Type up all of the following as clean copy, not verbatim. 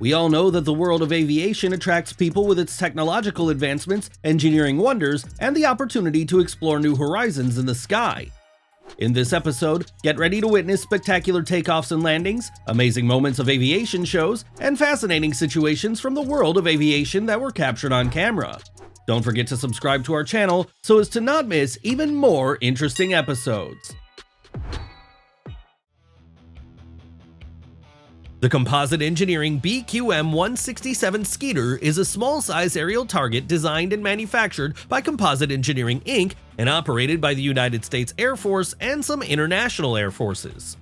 We all know that the world of aviation attracts people with its technological advancements, engineering wonders, and the opportunity to explore new horizons in the sky. In this episode, get ready to witness spectacular takeoffs and landings, amazing moments of aviation shows, and fascinating situations from the world of aviation that were captured on camera. Don't forget to subscribe to our channel so as to not miss even more interesting episodes. The Composite Engineering BQM-167 Skeeter is a small-size aerial target designed and manufactured by Composite Engineering Inc. and operated by the United States Air Force and some international air forces.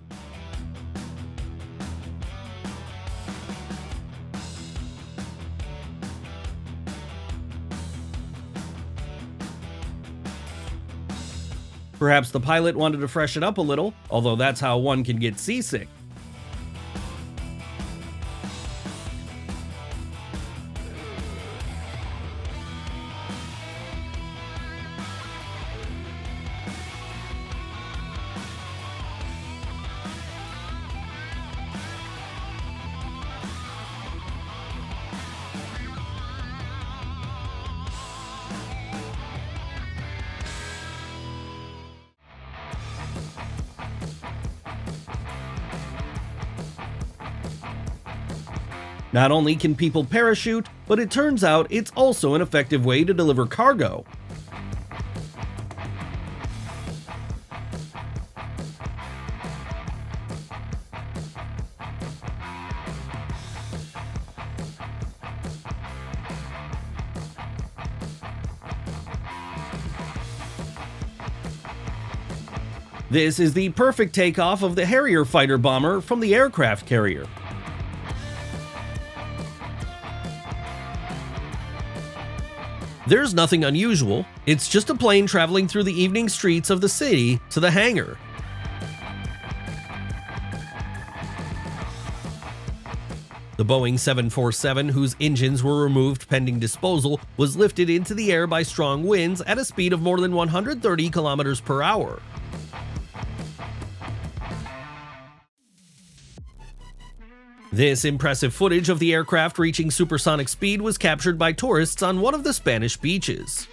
Perhaps the pilot wanted to freshen up a little, although that's how one can get seasick. Not only can people parachute, but it turns out it's also an effective way to deliver cargo. This is the perfect takeoff of the Harrier fighter bomber from the aircraft carrier. There's nothing unusual, it's just a plane traveling through the evening streets of the city to the hangar. The Boeing 747, whose engines were removed pending disposal, was lifted into the air by strong winds at a speed of more than 130 kilometers per hour. This impressive footage of the aircraft reaching supersonic speed was captured by tourists on one of the Spanish beaches.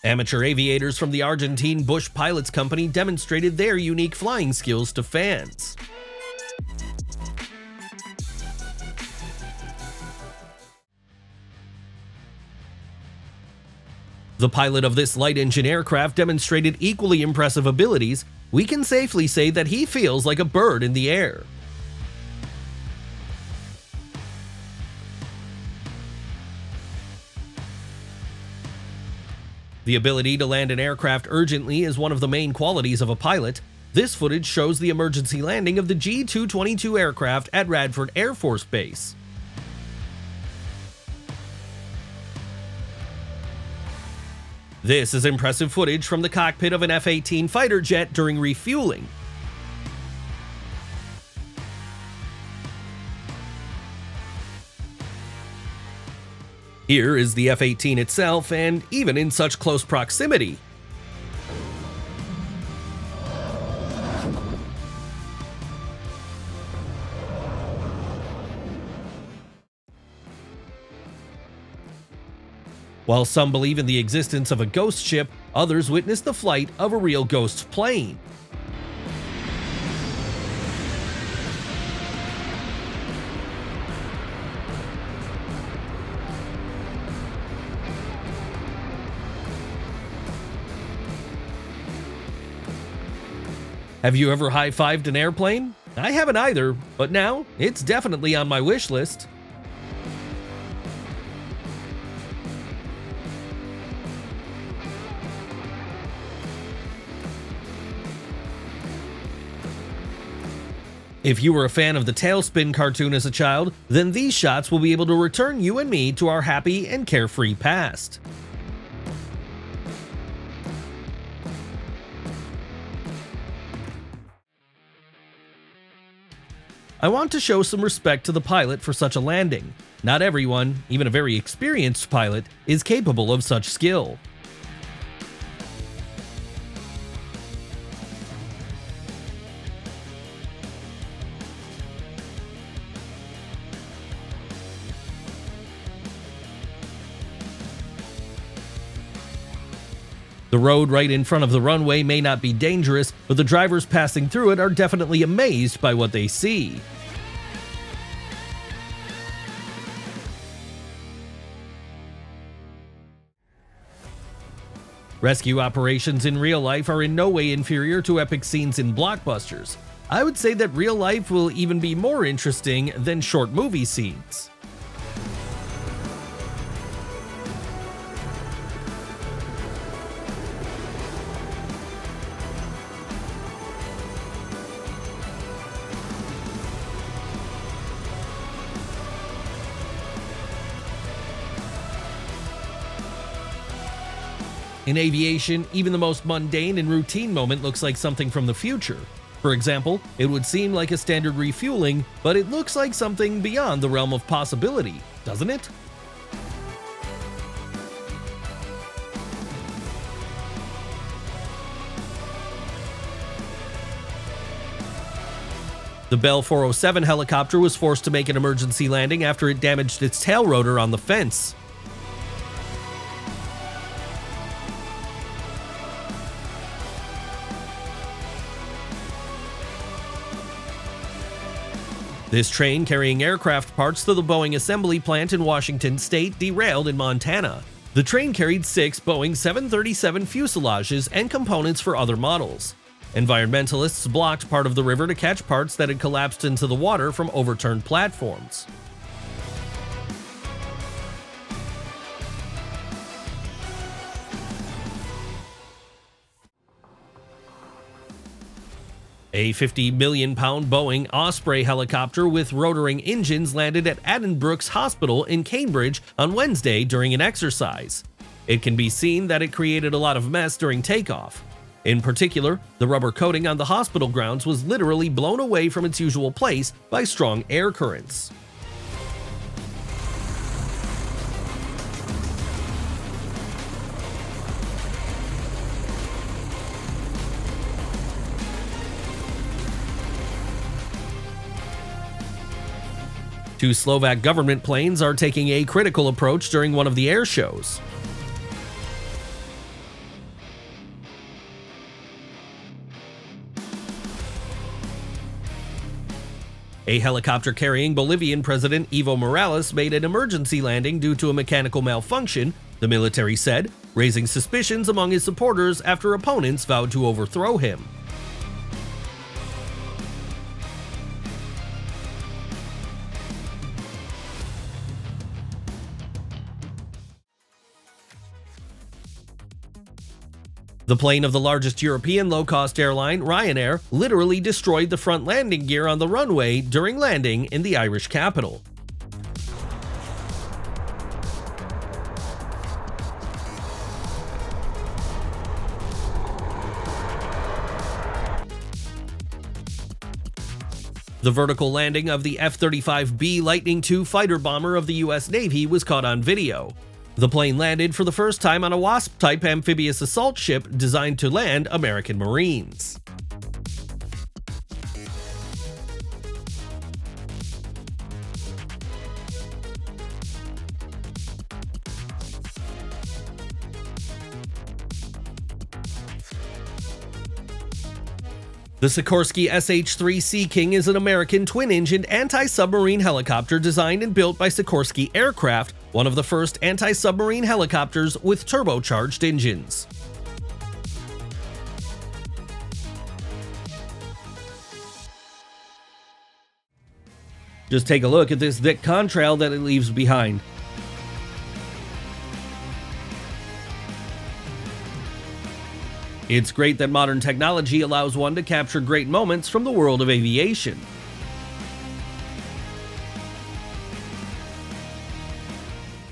Amateur aviators from the Argentine Bush Pilots Company demonstrated their unique flying skills to fans. The pilot of this light engine aircraft demonstrated equally impressive abilities. We can safely say that he feels like a bird in the air. The ability to land an aircraft urgently is one of the main qualities of a pilot. This footage shows the emergency landing of the G-222 aircraft at Radford Air Force Base. This is impressive footage from the cockpit of an F-18 fighter jet during refueling. Here is the F-18 itself, and even in such close proximity. While some believe in the existence of a ghost ship, others witness the flight of a real ghost plane. Have you ever high-fived an airplane? I haven't either, but now it's definitely on my wish list. If you were a fan of the Tailspin cartoon as a child, then these shots will be able to return you and me to our happy and carefree past. I want to show some respect to the pilot for such a landing. Not everyone, even a very experienced pilot, is capable of such skill. The road right in front of the runway may not be dangerous, but the drivers passing through it are definitely amazed by what they see. Rescue operations in real life are in no way inferior to epic scenes in blockbusters. I would say that real life will even be more interesting than short movie scenes. In aviation, even the most mundane and routine moment looks like something from the future. For example, it would seem like a standard refueling, but it looks like something beyond the realm of possibility, doesn't it? The Bell 407 helicopter was forced to make an emergency landing after it damaged its tail rotor on the fence. This train carrying aircraft parts to the Boeing assembly plant in Washington state derailed in Montana. The train carried 6 Boeing 737 fuselages and components for other models. Environmentalists blocked part of the river to catch parts that had collapsed into the water from overturned platforms. A 50 million pound Boeing Osprey helicopter with rotoring engines landed at Addenbrooke's Hospital in Cambridge on Wednesday during an exercise. It can be seen that it created a lot of mess during takeoff. In particular, the rubber coating on the hospital grounds was literally blown away from its usual place by strong air currents. Two Slovak government planes are taking a critical approach during one of the air shows. A helicopter carrying Bolivian President Evo Morales made an emergency landing due to a mechanical malfunction, the military said, raising suspicions among his supporters after opponents vowed to overthrow him. The plane of the largest European low-cost airline, Ryanair, literally destroyed the front landing gear on the runway during landing in the Irish capital. The vertical landing of the F-35B Lightning II fighter bomber of the US Navy was caught on video. The plane landed for the first time on a Wasp-type amphibious assault ship designed to land American Marines. The Sikorsky SH-3 Sea King is an American twin-engined anti-submarine helicopter designed and built by Sikorsky Aircraft, one of the first anti-submarine helicopters with turbocharged engines. Just take a look at this thick contrail that it leaves behind. It's great that modern technology allows one to capture great moments from the world of aviation.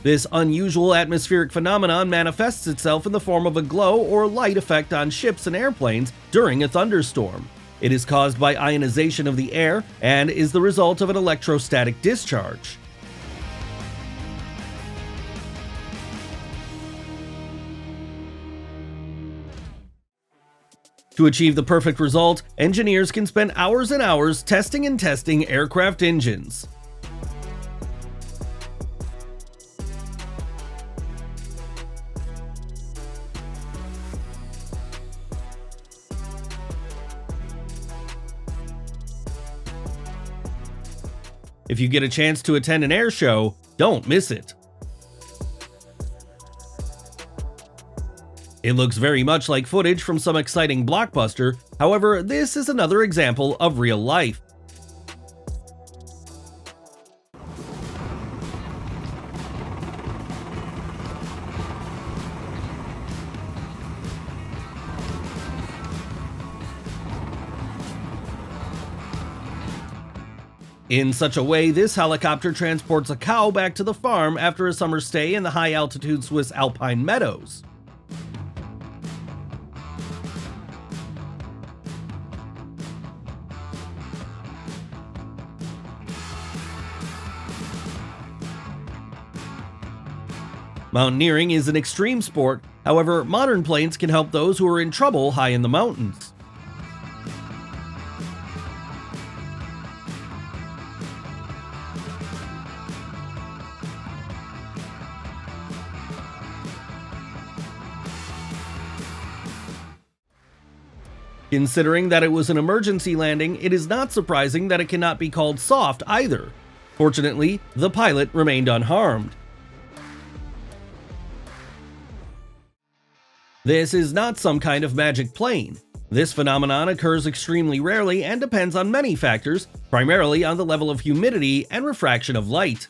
This unusual atmospheric phenomenon manifests itself in the form of a glow or light effect on ships and airplanes during a thunderstorm. It is caused by ionization of the air and is the result of an electrostatic discharge. To achieve the perfect result, engineers can spend hours and hours testing and testing aircraft engines. If you get a chance to attend an air show, don't miss it. It looks very much like footage from some exciting blockbuster, however, this is another example of real life. In such a way, this helicopter transports a cow back to the farm after a summer stay in the high-altitude Swiss alpine meadows. Mountaineering is an extreme sport, however, modern planes can help those who are in trouble high in the mountains. Considering that it was an emergency landing, it is not surprising that it cannot be called soft either. Fortunately, the pilot remained unharmed. This is not some kind of magic plane. This phenomenon occurs extremely rarely and depends on many factors, primarily on the level of humidity and refraction of light.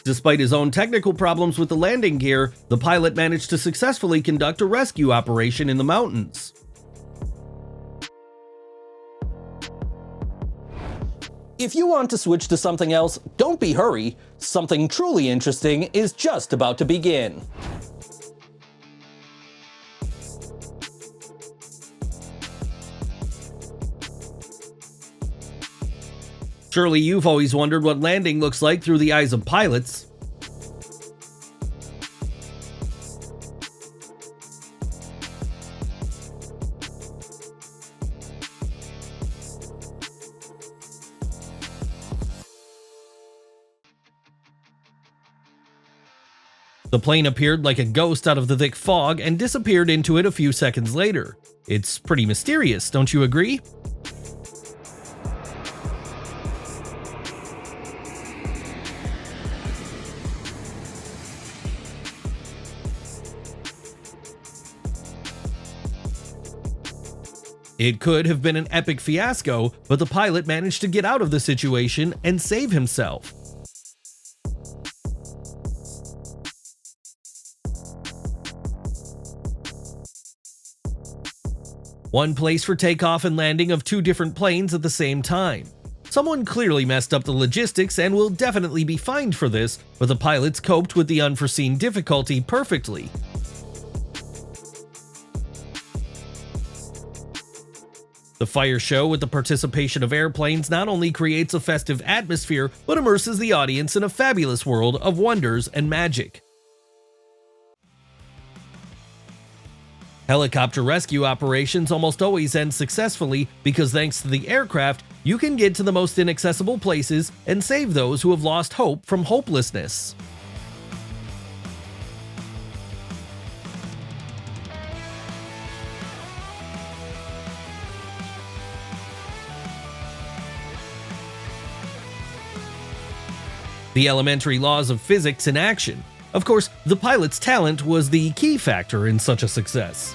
Despite his own technical problems with the landing gear, the pilot managed to successfully conduct a rescue operation in the mountains. If you want to switch to something else, don't be hurry. Something truly interesting is just about to begin. Surely you've always wondered what landing looks like through the eyes of pilots. The plane appeared like a ghost out of the thick fog and disappeared into it a few seconds later. It's pretty mysterious, don't you agree? It could have been an epic fiasco, but the pilot managed to get out of the situation and save himself. One place for takeoff and landing of two different planes at the same time. Someone clearly messed up the logistics and will definitely be fined for this, but the pilots coped with the unforeseen difficulty perfectly. The fire show with the participation of airplanes not only creates a festive atmosphere, but immerses the audience in a fabulous world of wonders and magic. Helicopter rescue operations almost always end successfully because thanks to the aircraft, you can get to the most inaccessible places and save those who have lost hope from hopelessness. The elementary laws of physics in action. Of course, the pilot's talent was the key factor in such a success.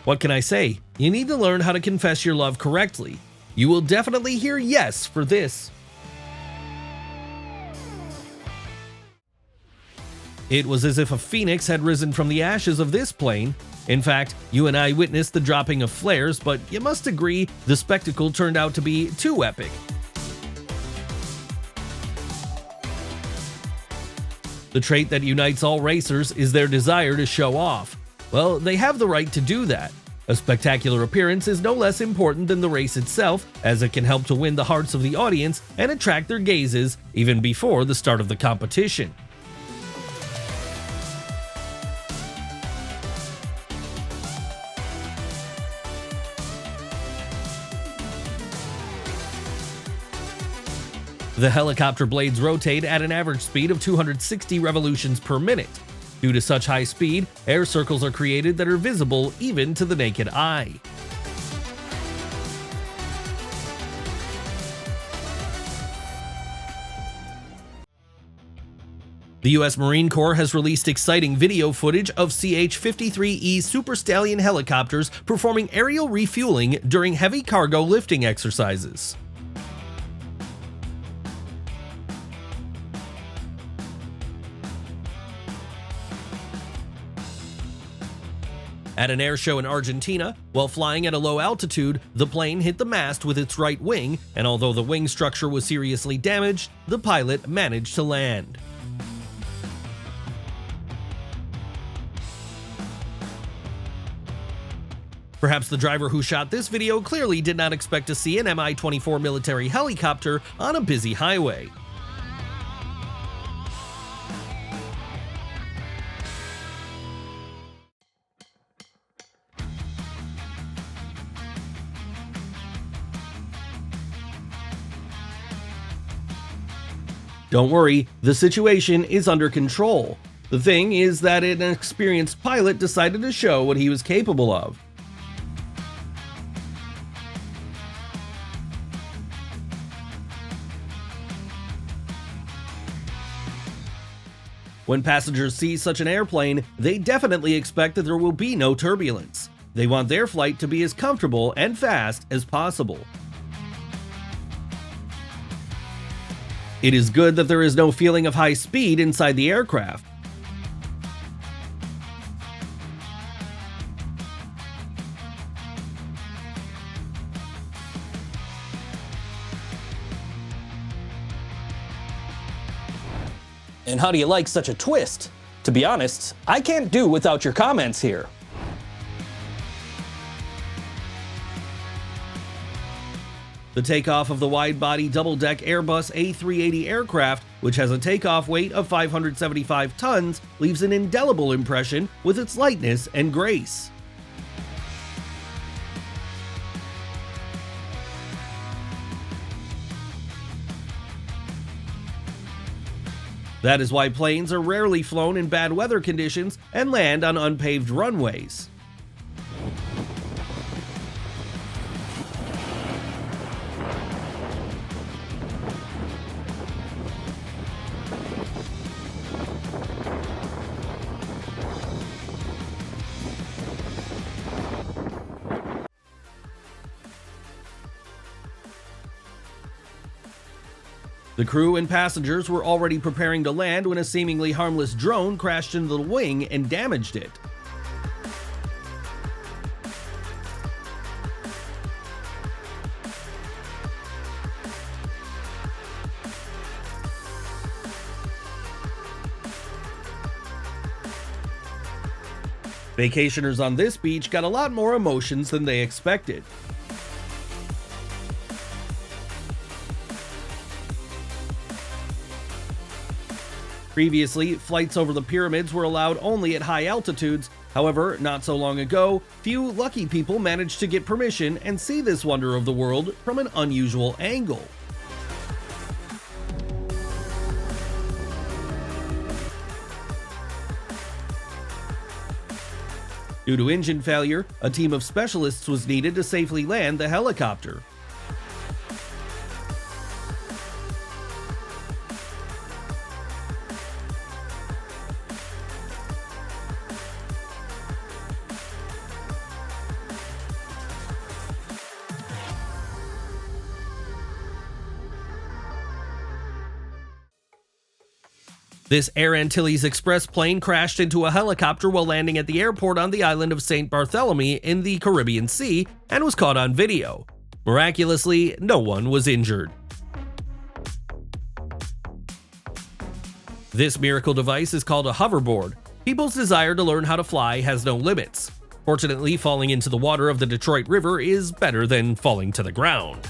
What can I say? You need to learn how to confess your love correctly. You will definitely hear yes for this. It was as if a phoenix had risen from the ashes of this plane. In fact, you and I witnessed the dropping of flares, but you must agree the spectacle turned out to be too epic. The trait that unites all racers is their desire to show off. Well, they have the right to do that. A spectacular appearance is no less important than the race itself, as it can help to win the hearts of the audience and attract their gazes even before the start of the competition. The helicopter blades rotate at an average speed of 260 revolutions per minute. Due to such high speed, air circles are created that are visible even to the naked eye. The U.S. Marine Corps has released exciting video footage of CH-53E Super Stallion helicopters performing aerial refueling during heavy cargo lifting exercises. At an air show in Argentina, while flying at a low altitude, the plane hit the mast with its right wing, and although the wing structure was seriously damaged, the pilot managed to land. Perhaps the driver who shot this video clearly did not expect to see an Mi-24 military helicopter on a busy highway. Don't worry, the situation is under control. The thing is that an experienced pilot decided to show what he was capable of. When passengers see such an airplane, they definitely expect that there will be no turbulence. They want their flight to be as comfortable and fast as possible. It is good that there is no feeling of high speed inside the aircraft. And how do you like such a twist? To be honest, I can't do without your comments here. The takeoff of the wide-body double-deck Airbus A380 aircraft, which has a takeoff weight of 575 tons, leaves an indelible impression with its lightness and grace. That is why planes are rarely flown in bad weather conditions and land on unpaved runways. The crew and passengers were already preparing to land when a seemingly harmless drone crashed into the wing and damaged it. Vacationers on this beach got a lot more emotions than they expected. Previously, flights over the pyramids were allowed only at high altitudes. However, not so long ago, few lucky people managed to get permission and see this wonder of the world from an unusual angle. Due to engine failure, a team of specialists was needed to safely land the helicopter. This Air Antilles Express plane crashed into a helicopter while landing at the airport on the island of St. Barthélemy in the Caribbean Sea and was caught on video. Miraculously, no one was injured. This miracle device is called a hoverboard. People's desire to learn how to fly has no limits. Fortunately, falling into the water of the Detroit River is better than falling to the ground.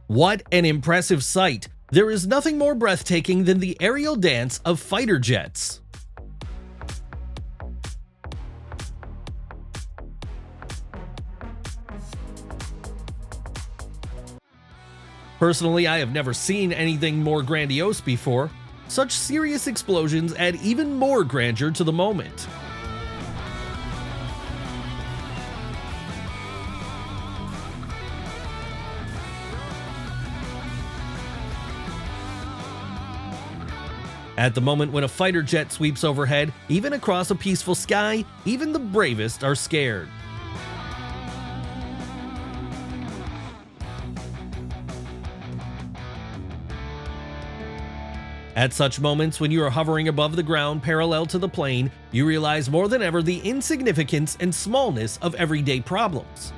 What an impressive sight! There is nothing more breathtaking than the aerial dance of fighter jets. Personally, I have never seen anything more grandiose before. Such serious explosions add even more grandeur to the moment. At the moment when a fighter jet sweeps overhead, even across a peaceful sky, even the bravest are scared. At such moments, when you are hovering above the ground parallel to the plane, you realize more than ever the insignificance and smallness of everyday problems.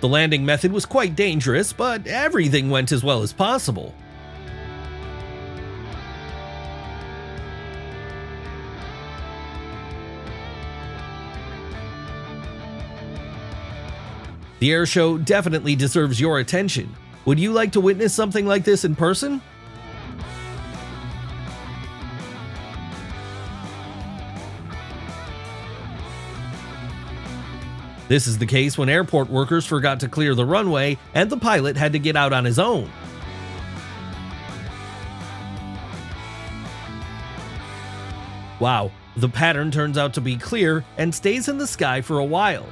The landing method was quite dangerous, but everything went as well as possible. The air show definitely deserves your attention. Would you like to witness something like this in person? This is the case when airport workers forgot to clear the runway and the pilot had to get out on his own. Wow, the pattern turns out to be clear and stays in the sky for a while.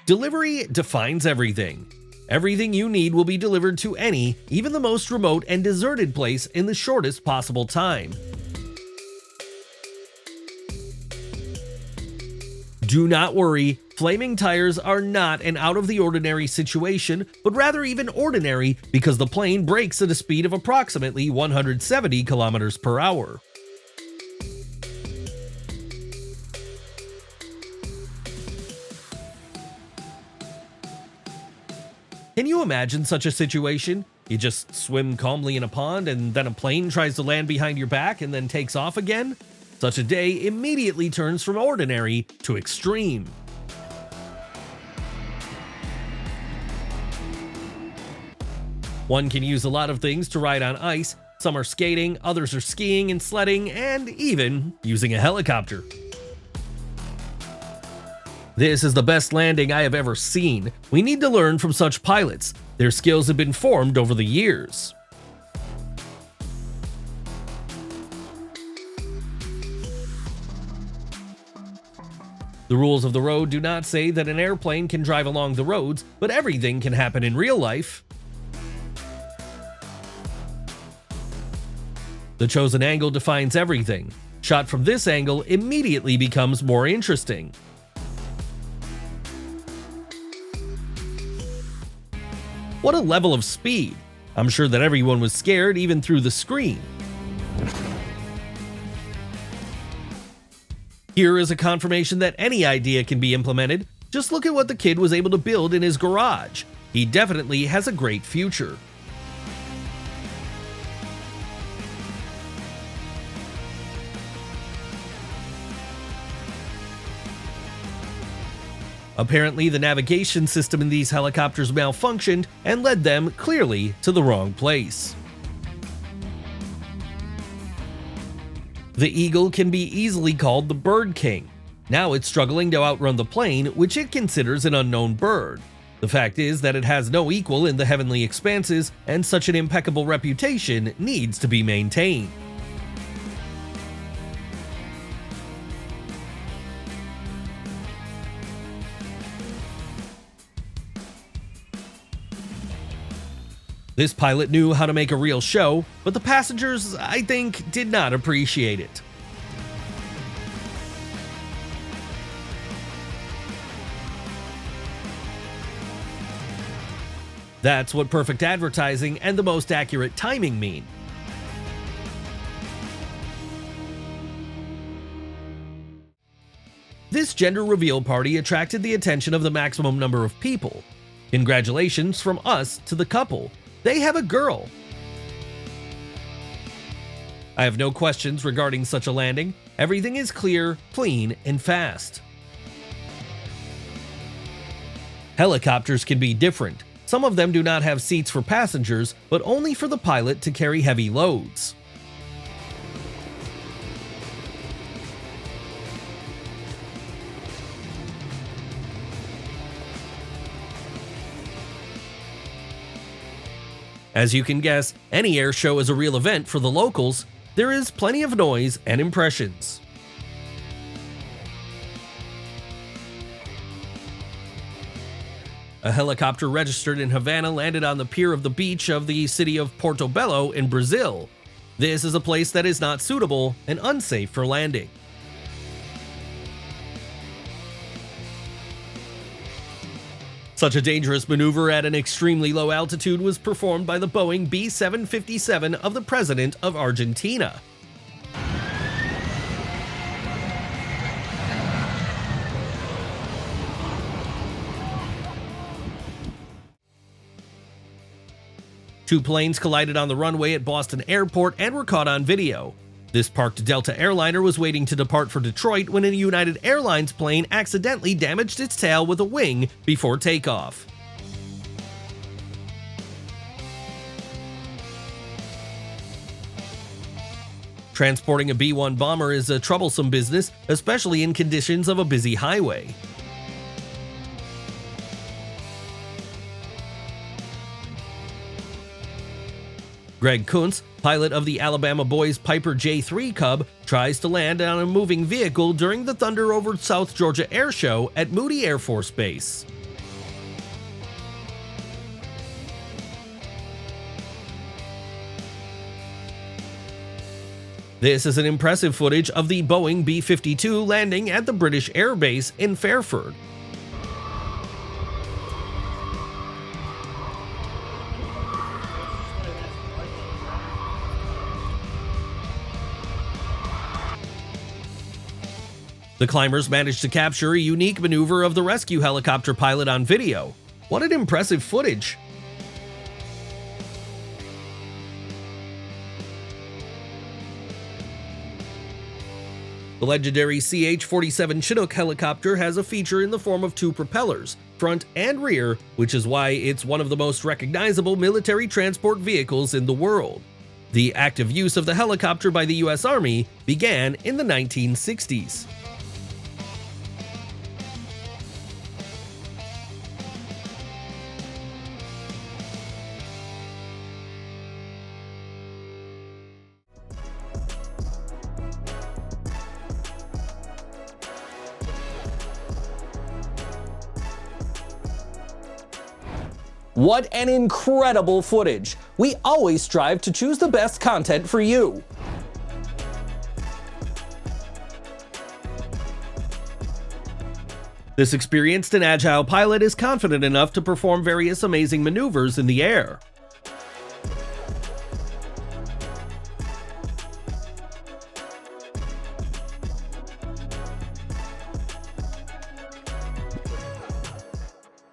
Delivery defines everything. Everything you need will be delivered to any, even the most remote and deserted place in the shortest possible time. Do not worry, flaming tires are not an out-of-the-ordinary situation, but rather even ordinary because the plane brakes at a speed of approximately 170 kilometers per hour. Can you imagine such a situation? You just swim calmly in a pond and then a plane tries to land behind your back and then takes off again? Such a day immediately turns from ordinary to extreme. One can use a lot of things to ride on ice. Some are skating, others are skiing and sledding, and even using a helicopter. This is the best landing I have ever seen. We need to learn from such pilots. Their skills have been formed over the years. The rules of the road do not say that an airplane can drive along the roads, but everything can happen in real life. The chosen angle defines everything. Shot from this angle immediately becomes more interesting. What a level of speed! I'm sure that everyone was scared even through the screen. Here is a confirmation that any idea can be implemented. Just look at what the kid was able to build in his garage. He definitely has a great future. Apparently, the navigation system in these helicopters malfunctioned and led them clearly to the wrong place. The Eagle can be easily called the Bird King. Now it's struggling to outrun the plane, which it considers an unknown bird. The fact is that it has no equal in the heavenly expanses, and such an impeccable reputation needs to be maintained. This pilot knew how to make a real show, but the passengers, I think, did not appreciate it. That's what perfect advertising and the most accurate timing mean. This gender reveal party attracted the attention of the maximum number of people. Congratulations from us to the couple. They have a girl. I have no questions regarding such a landing. Everything is clear, clean, and fast. Helicopters can be different. Some of them do not have seats for passengers, but only for the pilot to carry heavy loads. As you can guess, any air show is a real event for the locals. There is plenty of noise and impressions. A helicopter registered in Havana landed on the pier of the beach of the city of Portobello in Brazil. This is a place that is not suitable and unsafe for landing. Such a dangerous maneuver at an extremely low altitude was performed by the Boeing B-757 of the President of Argentina. Two planes collided on the runway at Boston Airport and were caught on video. This parked Delta airliner was waiting to depart for Detroit when a United Airlines plane accidentally damaged its tail with a wing before takeoff. Transporting a B-1 bomber is a troublesome business, especially in conditions of a busy highway. Greg Kuntz, pilot of the Alabama Boys Piper J3 Cub, tries to land on a moving vehicle during the Thunder over South Georgia Air Show at Moody Air Force Base. This is an impressive footage of the Boeing B-52 landing at the British Air Base in Fairford. The climbers managed to capture a unique maneuver of the rescue helicopter pilot on video. What an impressive footage! The legendary CH-47 Chinook helicopter has a feature in the form of two propellers, front and rear, which is why it's one of the most recognizable military transport vehicles in the world. The active use of the helicopter by the US Army began in the 1960s. What an incredible footage! We always strive to choose the best content for you. This experienced and agile pilot is confident enough to perform various amazing maneuvers in the air.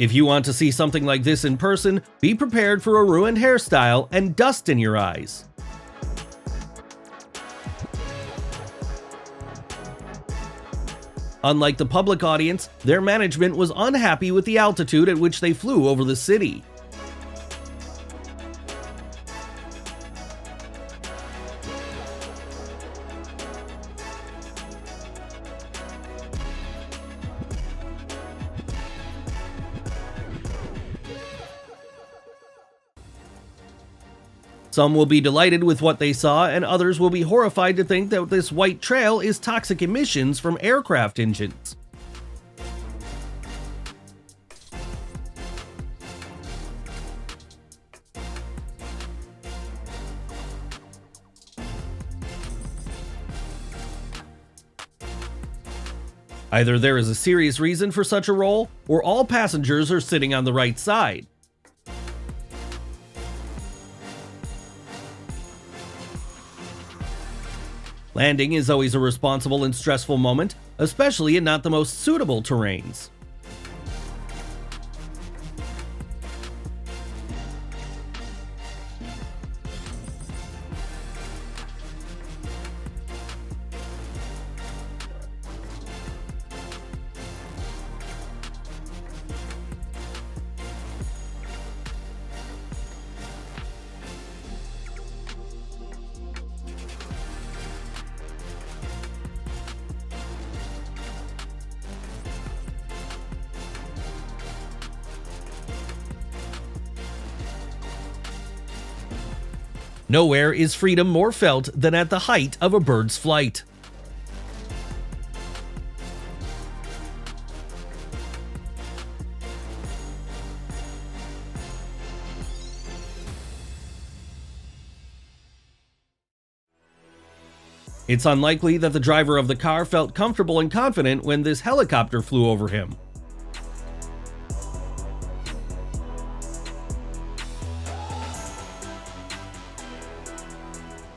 If you want to see something like this in person, be prepared for a ruined hairstyle and dust in your eyes. Unlike the public audience, their management was unhappy with the altitude at which they flew over the city. Some will be delighted with what they saw, and others will be horrified to think that this white trail is toxic emissions from aircraft engines. Either there is a serious reason for such a roll, or all passengers are sitting on the right side. Landing is always a responsible and stressful moment, especially in not the most suitable terrains. Nowhere is freedom more felt than at the height of a bird's flight. It's unlikely that the driver of the car felt comfortable and confident when this helicopter flew over him.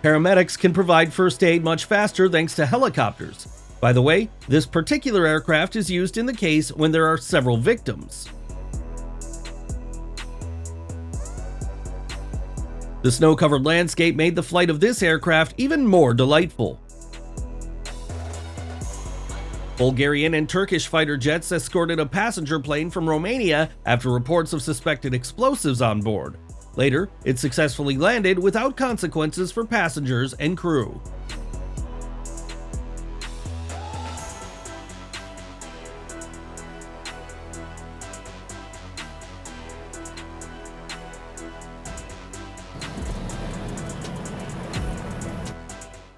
Paramedics can provide first aid much faster thanks to helicopters. By the way, this particular aircraft is used in the case when there are several victims. The snow-covered landscape made the flight of this aircraft even more delightful. Bulgarian and Turkish fighter jets escorted a passenger plane from Romania after reports of suspected explosives on board. Later, it successfully landed without consequences for passengers and crew.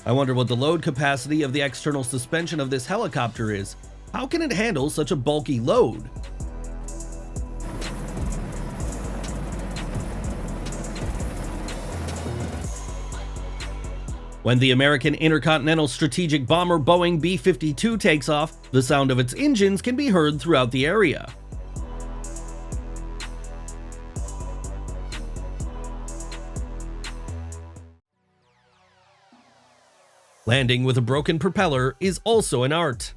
I wonder what the load capacity of the external suspension of this helicopter is. How can it handle such a bulky load? When the American intercontinental strategic bomber Boeing B-52 takes off, the sound of its engines can be heard throughout the area. Landing with a broken propeller is also an art.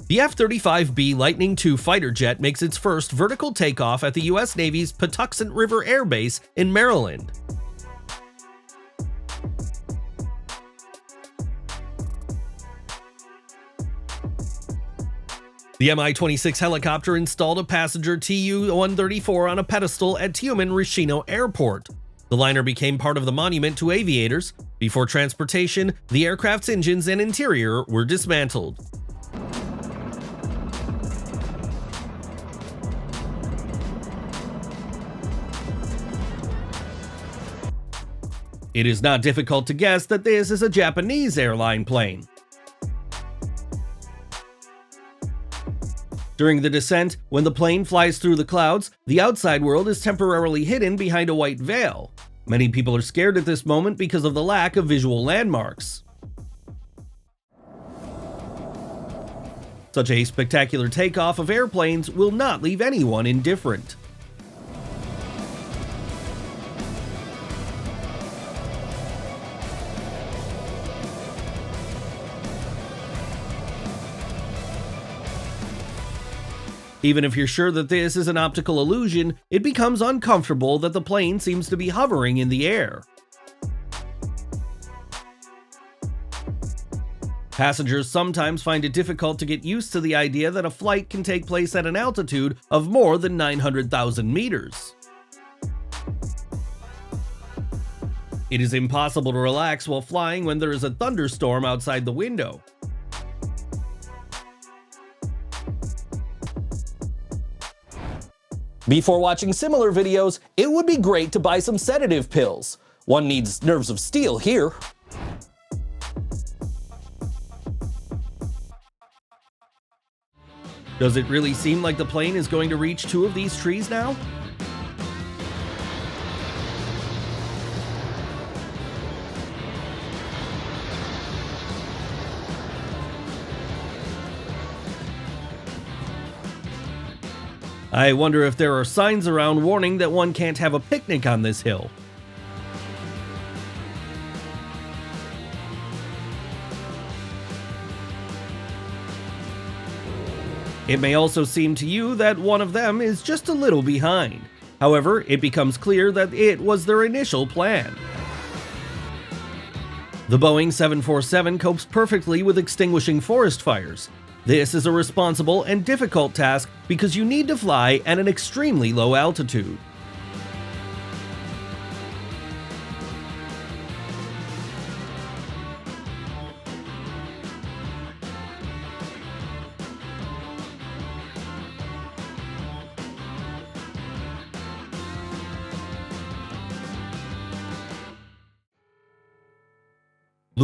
The F-35B Lightning II fighter jet makes its first vertical takeoff at the U.S. Navy's Patuxent River Air Base in Maryland. The Mi-26 helicopter installed a passenger Tu-134 on a pedestal at Tiumen-Rishino Airport. The liner became part of the monument to aviators. Before transportation, the aircraft's engines and interior were dismantled. It is not difficult to guess that this is a Japanese airline plane. During the descent, when the plane flies through the clouds, the outside world is temporarily hidden behind a white veil. Many people are scared at this moment because of the lack of visual landmarks. Such a spectacular takeoff of airplanes will not leave anyone indifferent. Even if you're sure that this is an optical illusion, it becomes uncomfortable that the plane seems to be hovering in the air. Passengers sometimes find it difficult to get used to the idea that a flight can take place at an altitude of more than 900,000 meters. It is impossible to relax while flying when there is a thunderstorm outside the window. Before watching similar videos, it would be great to buy some sedative pills. One needs nerves of steel here. Does it really seem like the plane is going to reach two of these trees now? I wonder if there are signs around warning that one can't have a picnic on this hill. It may also seem to you that one of them is just a little behind. However, it becomes clear that it was their initial plan. The Boeing 747 copes perfectly with extinguishing forest fires. This is a responsible and difficult task because you need to fly at an extremely low altitude.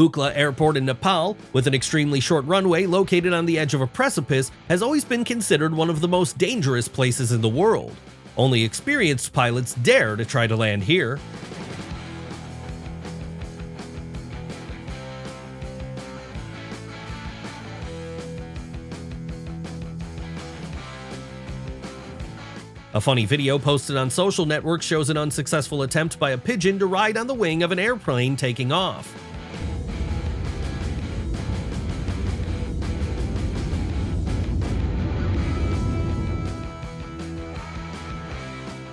Lukla Airport in Nepal, with an extremely short runway located on the edge of a precipice, has always been considered one of the most dangerous places in the world. Only experienced pilots dare to try to land here. A funny video posted on social networks shows an unsuccessful attempt by a pigeon to ride on the wing of an airplane taking off.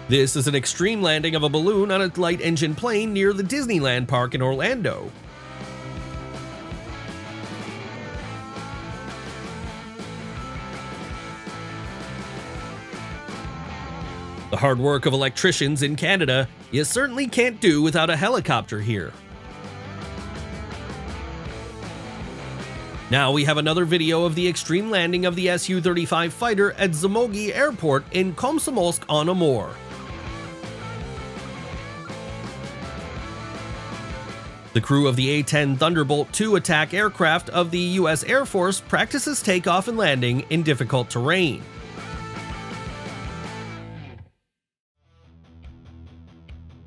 This is an extreme landing of a balloon on a light engine plane near the Disneyland park in Orlando. The hard work of electricians in Canada, you certainly can't do without a helicopter here. Now we have another video of the extreme landing of the Su-35 fighter at Zamogi Airport in Komsomolsk-on-Amur. The crew of the A-10 Thunderbolt II attack aircraft of the U.S. Air Force practices takeoff and landing in difficult terrain.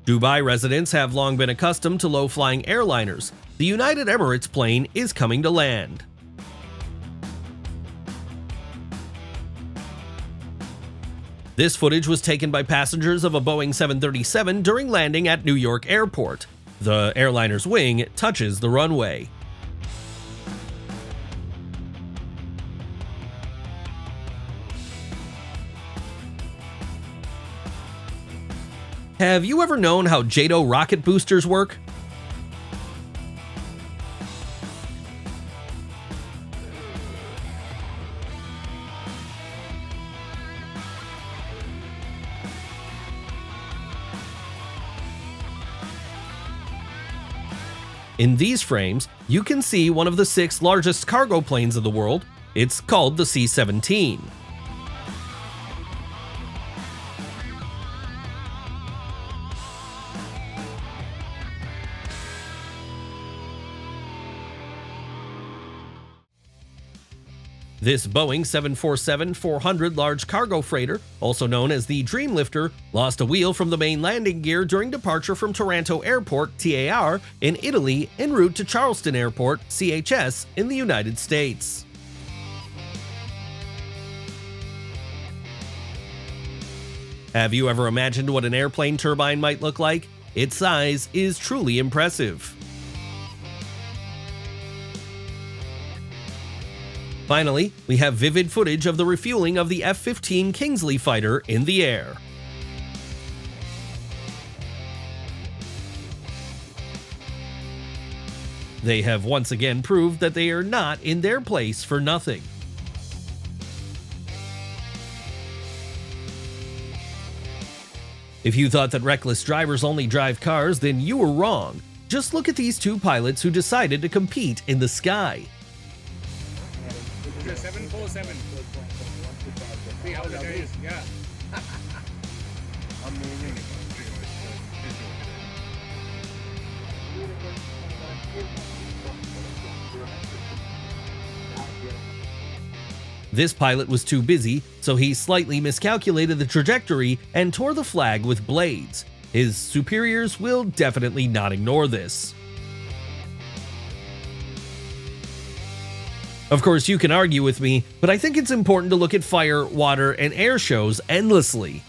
Dubai residents have long been accustomed to low-flying airliners. The United Emirates plane is coming to land. This footage was taken by passengers of a Boeing 737 during landing at New York Airport. The airliner's wing touches the runway. Have you ever known how JATO rocket boosters work? In these frames, you can see one of the 6 largest cargo planes of the world. It's called the C-17. This Boeing 747-400 large cargo freighter, also known as the Dreamlifter, lost a wheel from the main landing gear during departure from Taranto Airport, TAR, in Italy en route to Charleston Airport, CHS, in the United States. Have you ever imagined what an airplane turbine might look like? Its size is truly impressive. Finally, we have vivid footage of the refueling of the F-15 Kingsley fighter in the air. They have once again proved that they are not in their place for nothing. If you thought that reckless drivers only drive cars, then you were wrong. Just look at these 2 pilots who decided to compete in the sky. 747. See how it is, yeah. Amazing. This pilot was too busy, so he slightly miscalculated the trajectory and tore the flag with blades. His superiors will definitely not ignore this. Of course, you can argue with me, but I think it's important to look at fire, water, and air shows endlessly.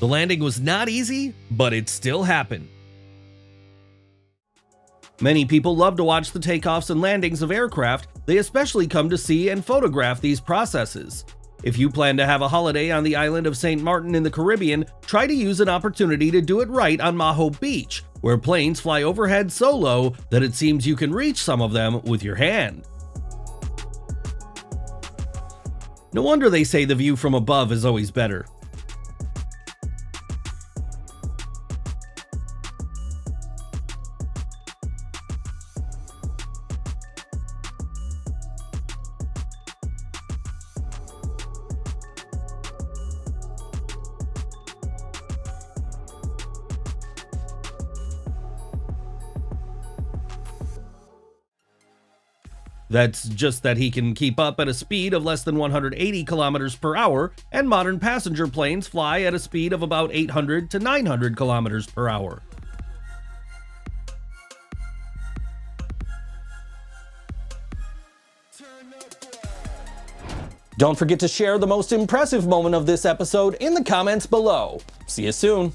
The landing was not easy, but it still happened. Many people love to watch the takeoffs and landings of aircraft. They especially come to see and photograph these processes. If you plan to have a holiday on the island of St. Martin in the Caribbean, try to use an opportunity to do it right on Maho Beach, where planes fly overhead so low that it seems you can reach some of them with your hand. No wonder they say the view from above is always better. That's just that he can keep up at a speed of less than 180 kilometers per hour, and modern passenger planes fly at a speed of about 800 to 900 kilometers per hour. Don't forget to share the most impressive moment of this episode in the comments below. See you soon.